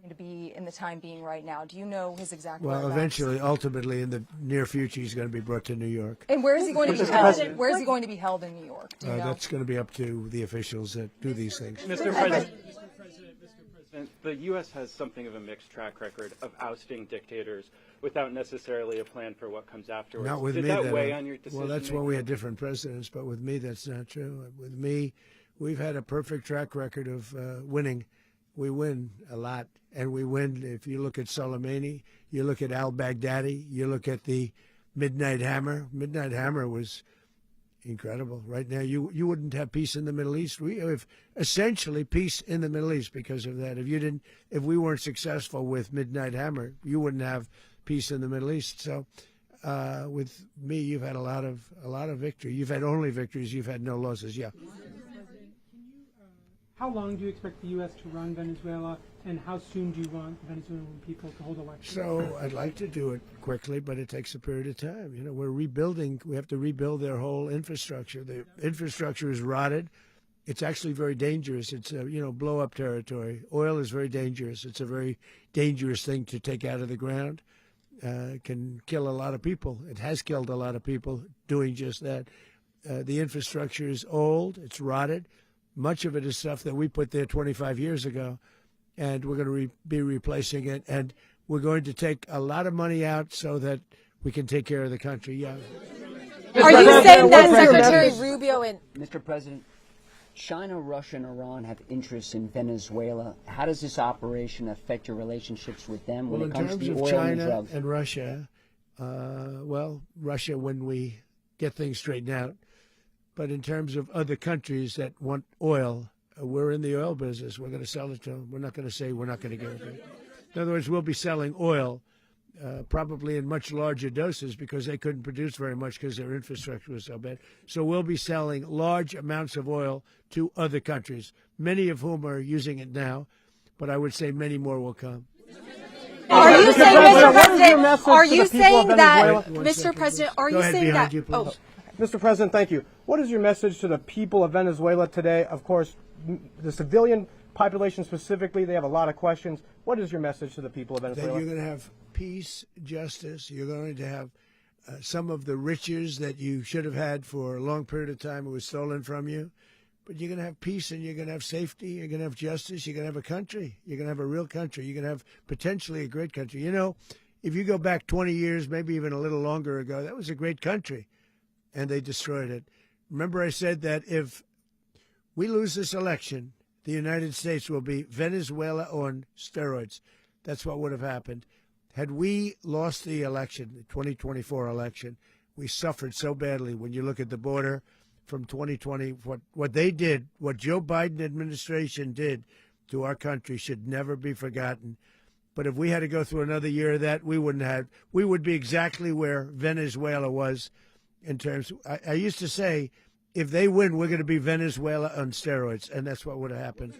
To be in the time being right now, do you know his exact Well, whereabouts? eventually, ultimately, in the near future, he's going to be brought to New York. And where is he going to be held? Where is he going to be held in New York? Do you know? That's going to be up to the officials that do these things. Mr. President, the U.S. has something of a mixed track record of ousting dictators without necessarily a plan for what comes afterwards. Not with Did me. that weigh on your decision? Well, that's when we had different presidents, but with me, that's not true. With me, we've had a perfect track record of winning. We win a lot, and we win. If you look at Soleimani, you look at al-Baghdadi, you look at the Midnight Hammer. Midnight Hammer was incredible. Right now, you wouldn't have peace in the Middle East. We have essentially peace in the Middle East because of that. If we weren't successful with Midnight Hammer, you wouldn't have peace in the Middle East. So, with me, you've had a lot of victory. You've had only victories. You've had no losses. Yeah. How long do you expect the U.S. to run Venezuela, and how soon do you want the Venezuelan people to hold elections? So I'd like to do it quickly, but it takes a period of time. We're rebuilding. We have to rebuild their whole infrastructure. The infrastructure is rotted. It's actually very dangerous. It's blow-up territory. Oil is very dangerous. It's a very dangerous thing to take out of the ground. can kill a lot of people. It has killed a lot of people doing just that. The infrastructure is old. It's rotted. Much of it is stuff that we put there 25 years ago, and we're going to be replacing it. And we're going to take a lot of money out so that we can take care of the country. Yeah. Are you saying that Secretary Rubio and Mr. President, China, Russia, and Iran have interests in Venezuela. How does this operation affect your relationships with them when it comes to the oil and drugs? In terms of China and Russia, Russia when we get things straightened out. But in terms of other countries that want oil, we're in the oil business. We're going to sell it to them. We're not going to say we're not going to give it to them. In other words, we'll be selling oil probably in much larger doses because they couldn't produce very much because their infrastructure was so bad. So we'll be selling large amounts of oil to other countries, many of whom are using it now, but I would say many more will come. Are you saying, Mr. President, are you saying that, Mr. President, are you saying that, Mr. President, thank you. What is your message to the people of Venezuela today? Of course, the civilian population specifically, they have a lot of questions. What is your message to the people of Venezuela? That you're going to have peace, justice. You're going to have some of the riches that you should have had for a long period of time. It was stolen from you. But you're going to have peace and you're going to have safety. You're going to have justice. You're going to have a country. You're going to have a real country. You're going to have potentially a great country. You know, if you go back 20 years, maybe even a little longer ago, that was a great country. And they destroyed it. Remember I said that if we lose this election, the United States will be Venezuela on steroids. That's what would have happened. Had we lost the election, the 2024 election, we suffered so badly. When you look at the border from 2020, what they did, what Joe Biden administration did to our country should never be forgotten. But if we had to go through another year of that, we would be exactly where Venezuela was in terms. I used to say, if they win, we're going to be Venezuela on steroids, and that's what would have happened.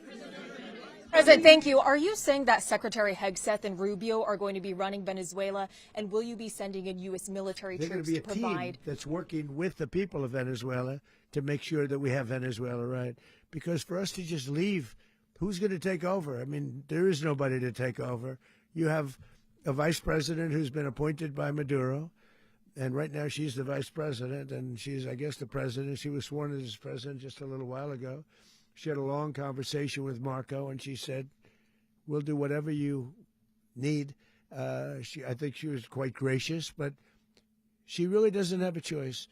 President, thank you. Are you saying that Secretary Hegseth and Rubio are going to be running Venezuela, and will you be sending in U.S. military troops to provide? They're going to be a team that's working with the people of Venezuela to make sure that we have Venezuela right. Because for us to just leave, who's going to take over? I mean, there is nobody to take over. You have a vice president who's been appointed by Maduro. And right now she's the vice president, and she's, I guess, the president. She was sworn in as president just a little while ago. She had a long conversation with Marco, and she said, we'll do whatever you need. I think she was quite gracious, but she really doesn't have a choice.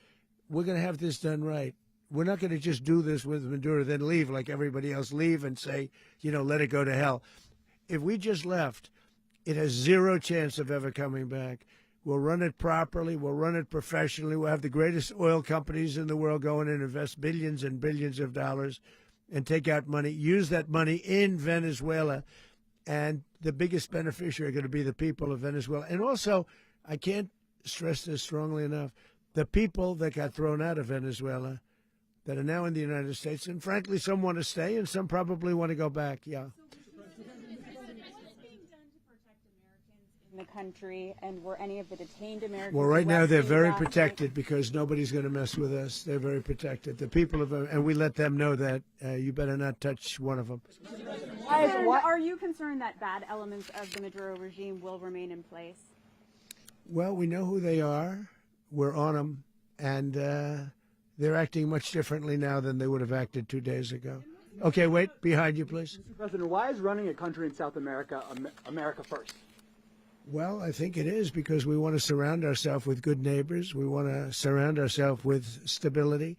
We're going to have this done right. We're not going to just do this with Maduro, then leave like everybody else, leave and say, let it go to hell. If we just left, it has zero chance of ever coming back. We'll run it properly. We'll run it professionally. We'll have the greatest oil companies in the world go in and invest billions and billions of dollars and take out money, use that money in Venezuela. And the biggest beneficiary are going to be the people of Venezuela. And also, I can't stress this strongly enough, the people that got thrown out of Venezuela that are now in the United States. And frankly, some want to stay and some probably want to go back. Yeah. The country, and were any of the detained Americans? Well, right now they're very protected because nobody's going to mess with us. They're very protected. The people of, and we let them know that you better not touch one of them. Are you concerned that bad elements of the Maduro regime will remain in place? Well, we know who they are. We're on them, and they're acting much differently now than they would have acted 2 days ago. Okay, wait, behind you, please. Mr. President, why is running a country in South America America first? Well, I think it is because we want to surround ourselves with good neighbors. We want to surround ourselves with stability.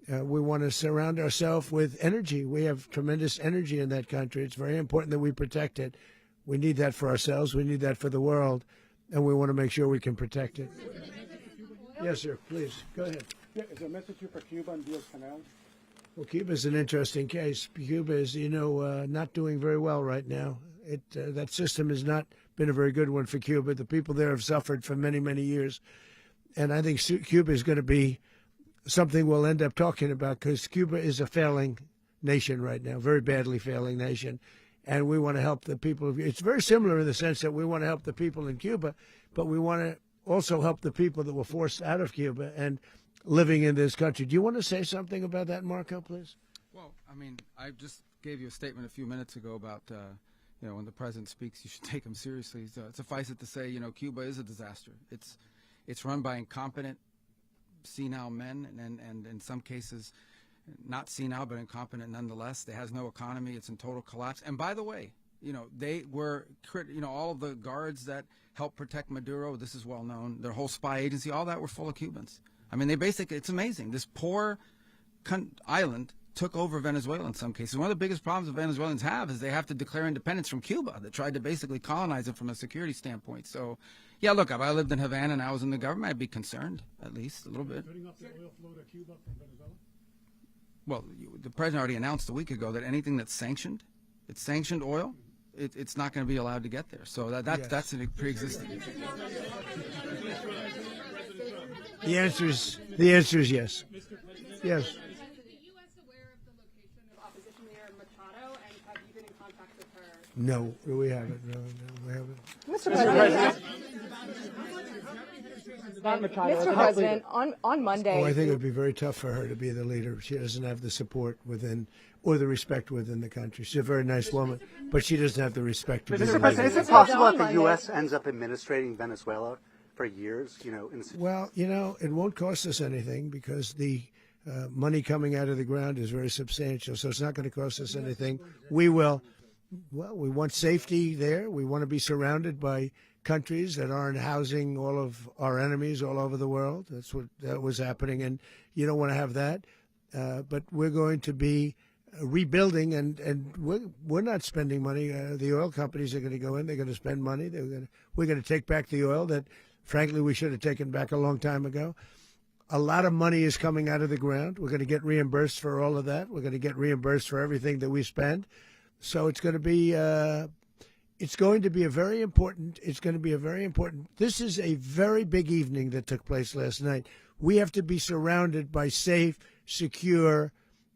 We want to surround ourselves with energy. We have tremendous energy in that country. It's very important that we protect it. We need that for ourselves. We need that for the world. And we want to make sure we can protect it. Yes, sir. Please, go ahead. Yeah, is there a message here for Cuba and Diaz-Canel? Well, Cuba is an interesting case. Cuba is, not doing very well right now. That system has not been a very good one for Cuba. The people there have suffered for many, many years. And I think Cuba is going to be something we'll end up talking about because Cuba is a failing nation right now, very badly failing nation. And we want to help the people. It's very similar in the sense that we want to help the people in Cuba, but we want to also help the people that were forced out of Cuba and living in this country. Do you want to say something about that, Marco, please? Well, I mean, I just gave you a statement a few minutes ago about you know, when the president speaks, you should take him seriously. So suffice it to say, you know, Cuba is a disaster. It's run by incompetent, senile men, and in some cases, not senile but incompetent nonetheless. It has no economy. It's in total collapse. And by the way, you know, they were, you know, all of the guards that helped protect Maduro, this is well known, their whole spy agency, all that were full of Cubans. I mean, they basically, it's amazing. This poor island took over Venezuela in some cases. One of the biggest problems the Venezuelans have is they have to declare independence from Cuba that tried to basically colonize it from a security standpoint. So, yeah, look, if I lived in Havana and I was in the government, I'd be concerned, at least a little bit. Cutting off the oil flow to Cuba from Venezuela? Well, the president already announced a week ago that anything that's sanctioned, it's sanctioned oil, it's not going to be allowed to get there. So that's a pre-existing. The answer is yes. Yes. No, we haven't. No, we haven't. Mr. President. Mr. President, on Monday. Oh, I think it would be very tough for her to be the leader. She doesn't have the support within or the respect within the country. She's a very nice woman, but she doesn't have the respect. Mr. President, is it possible that the U.S. ends up administrating Venezuela for years? You know, well, you know, it won't cost us anything because the money coming out of the ground is very substantial. So it's not going to cost us anything. We will. Well, we want safety there. We want to be surrounded by countries that aren't housing all of our enemies all over the world. That was happening, and you don't want to have that. But we're going to be rebuilding, and we're not spending money. The oil companies are going to go in. They're going to spend money. We're going to take back the oil that, frankly, we should have taken back a long time ago. A lot of money is coming out of the ground. We're going to get reimbursed for all of that. We're going to get reimbursed for everything that we spend. So it's going to be a very important. This is a very big evening that took place last night. We have to be surrounded by safe, secure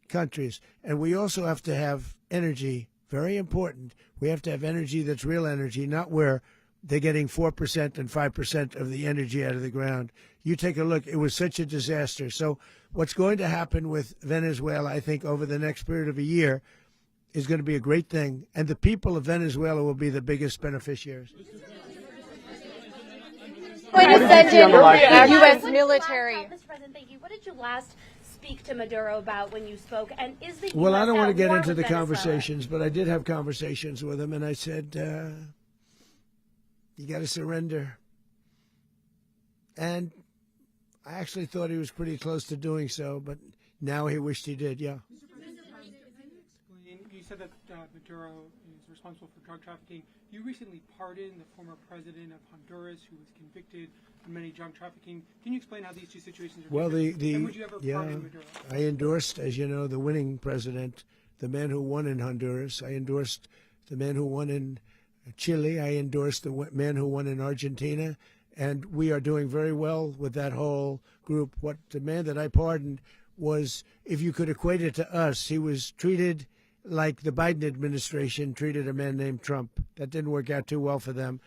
countries, and we also have to have energy. Very important. We have to have energy that's real energy, not where they're getting 4% and 5% of the energy out of the ground. You take a look. It was such a disaster. So what's going to happen with Venezuela, I think, over the next period of a year, is going to be a great thing, and the people of Venezuela will be the biggest beneficiaries. Going to send in the U.S. military. Mr. President, thank you. What did you last speak to Maduro about when you spoke? And is the Well, US I don't want to get war into with the Venezuela? conversations, but I did have conversations with him, and I said, you got to surrender. And I actually thought he was pretty close to doing so, but now he wished he did, yeah. You said that Maduro is responsible for drug trafficking. You recently pardoned the former president of Honduras who was convicted of many drug trafficking. Can you explain how these two situations are different? And would you ever pardon Maduro? I endorsed, as you know, the winning president, the man who won in Honduras. I endorsed the man who won in Chile. I endorsed the man who won in Argentina. And we are doing very well with that whole group. What the man that I pardoned was, if you could equate it to us, he was treated like the Biden administration treated a man named Trump. That didn't work out too well for them.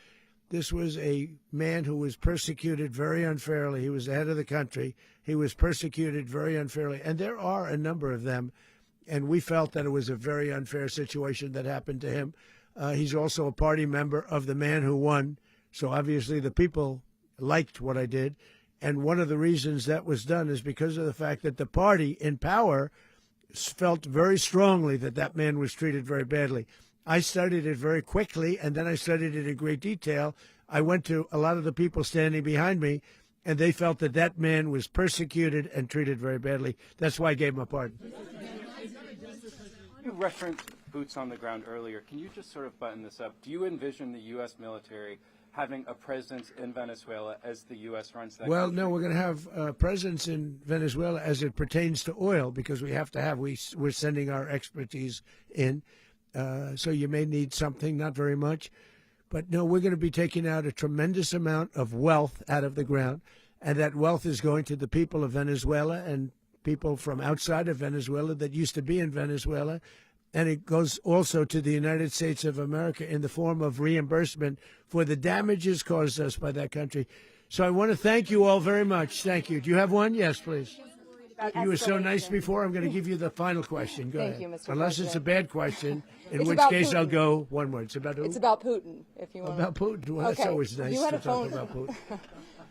This was a man who was persecuted very unfairly. He was the head of the country. He was persecuted very unfairly. And there are a number of them. And we felt that it was a very unfair situation that happened to him. He's also a party member of the man who won. So obviously the people liked what I did. And one of the reasons that was done is because of the fact that the party in power felt very strongly that that man was treated very badly. I studied it very quickly, and then I studied it in great detail. I went to a lot of the people standing behind me, and they felt that that man was persecuted and treated very badly. That's why I gave him a pardon. You referenced boots on the ground earlier. Can you just sort of button this up? Do you envision the U.S. military having a presence in Venezuela as the U.S. runs that Well, country? no, we're going to have a presence in Venezuela as it pertains to oil, because we have to have, we're sending our expertise in. So you may need something, not very much. But no, we're going to be taking out a tremendous amount of wealth out of the ground. And that wealth is going to the people of Venezuela and people from outside of Venezuela that used to be in Venezuela. And it goes also to the United States of America in the form of reimbursement for the damages caused us by that country. So I want to thank you all very much. Thank you. Do you have one? Yes, please. You were so nice before. I'm going to give you the final question. Go Thank ahead. you, Mr. Unless President. it's a bad question, in It's which about case I'll Putin. go one word. It's about who? It's about Putin, if you want. About Putin. Well, that's Okay. always nice You had to a talk phone- about Putin.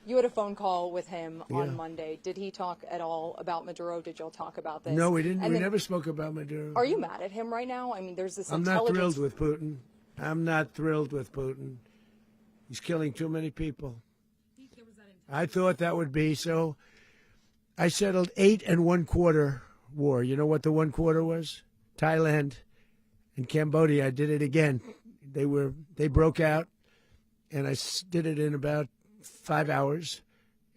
You had a phone call with him Yeah. on Monday. Did he talk at all about Maduro? Did y'all talk about this? No, we didn't. And We then- never spoke about Maduro. Are you mad at him right now? I mean, there's this I'm not intelligence. thrilled with Putin. I'm not thrilled with Putin. He's killing too many people. I thought that would be so. I settled 8 1/4 war. You know what the 1/4 was? Thailand and Cambodia. I did it again. They broke out, and I did it in about 5 hours,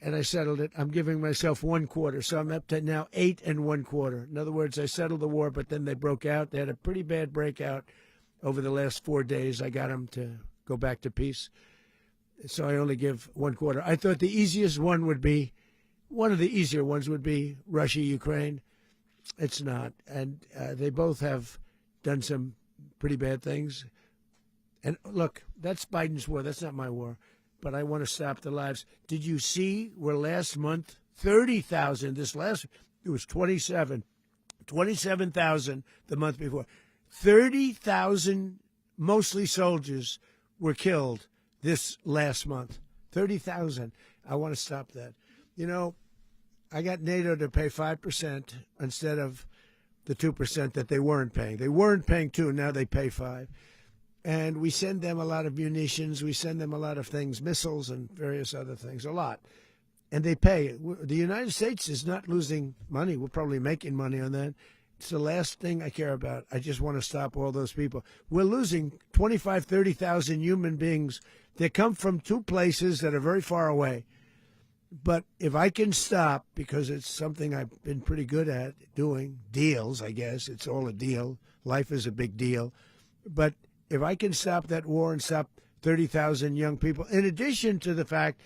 and I settled it. I'm giving myself 1/4, so I'm up to now 8 1/4. In other words, I settled the war, but then they broke out. They had a pretty bad breakout over the last 4 days. I got them to go back to peace, so I only give 1/4. I thought the easiest one would be, one of the easier ones would be Russia, Ukraine. It's not, and they both have done some pretty bad things. And look, that's Biden's war. That's not my war. But I want to stop the lives. Did you see where last month 30,000? It was 27,000 the month before. 30,000, mostly soldiers, were killed this last month. 30,000. I want to stop that. You know, I got NATO to pay 5% instead of the 2% that they weren't paying. They weren't paying 2, now they pay 5. And we send them a lot of munitions. We send them a lot of things, missiles and various other things, a lot. And they pay. The United States is not losing money. We're probably making money on that. It's the last thing I care about. I just want to stop all those people. We're losing 25,000, 30,000 human beings. They come from 2 places that are very far away. But if I can stop, because it's something I've been pretty good at doing, deals, I guess. It's all a deal. Life is a big deal. But if I can stop that war and stop 30,000 young people, in addition to the fact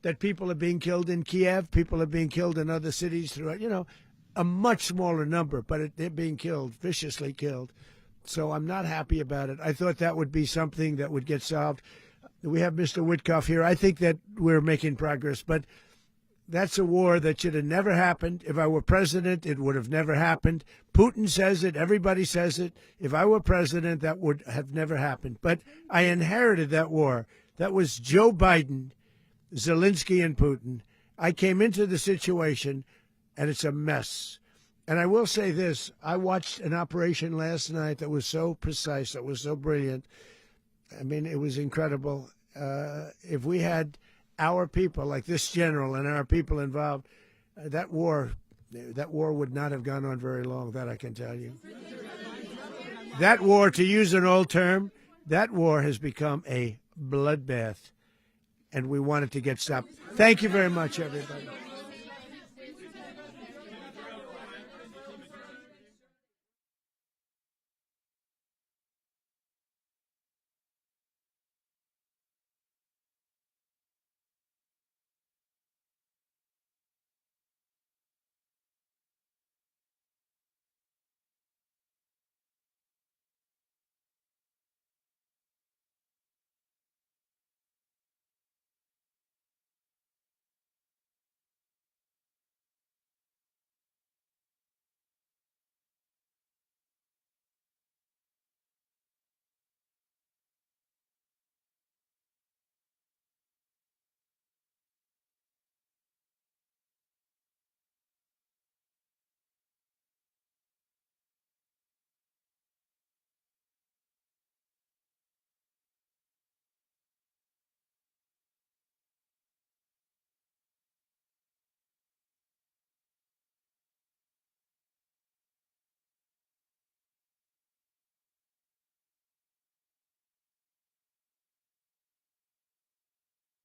that people are being killed in Kiev, people are being killed in other cities throughout, a much smaller number, but they're being killed, viciously killed. So I'm not happy about it. I thought that would be something that would get solved. We have Mr. Witkoff here. I think that we're making progress, but that's a war that should have never happened. If I were president, it would have never happened. Putin says it. Everybody says it. If I were president, that would have never happened. But I inherited that war. That was Joe Biden, Zelensky, and Putin. I came into the situation, and it's a mess. And I will say this. I watched an operation last night that was so precise, that was so brilliant. I mean, it was incredible. If we had our people, like this general and our people involved, that war would not have gone on very long, that I can tell you. That war, to use an old term, that war has become a bloodbath, and we want it to get stopped. Thank you very much, everybody.